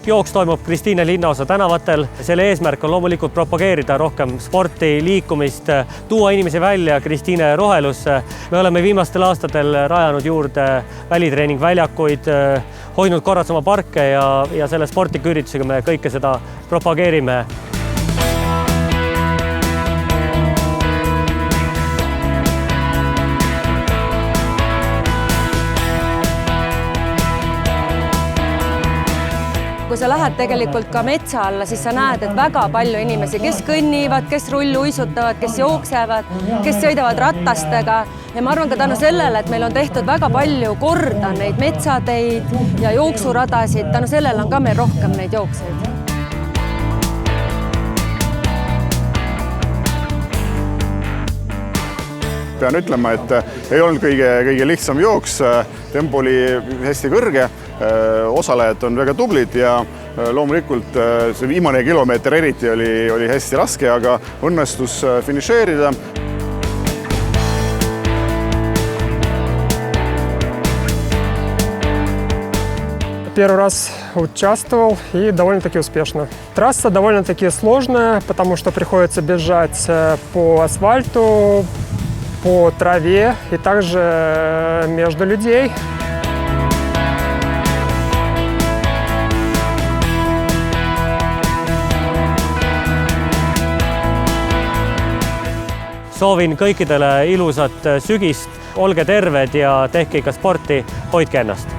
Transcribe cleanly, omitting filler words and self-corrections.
Jooks toimub Kristiine linnaosa tänavatel. Selle eesmärk on loomulikult propageerida rohkem sporti, liikumist, tuua inimesi välja Kristiine rohelusse. Me oleme viimastel aastatel rajanud juurde välitreeningväljakuid, hoidnud korras oma parke ja selle sportliku üritusega me kõike seda propageerime. Kui sa lähed tegelikult ka metsa alla, siis sa näed, et väga palju inimesi, kes kõnnivad, kes rulluisutavad, kes jooksevad, kes sõidavad ratastega. Ja ma arvan ka tänu sellele, et meil on tehtud väga palju korda neid metsateid ja jooksuradasid. Tänu sellele on ka meil rohkem neid jookseid. Pean ütlema, et ei olnud kõige lihtsam jooks, tempo oli hästi kõrge, osalejad on väga tublid ja loomulikult see viimane kilomeeter eriti oli hästi raske, aga õnnestus finišeerida. Первый раз участвовал и довольно-таки успешно. Трасса довольно-таки сложная, потому что приходится бежать по асфальту, по траве и также между людей. Soovin kõikidele ilusat sügist, olge terved ja tehke ikka sporti, hoidke ennast.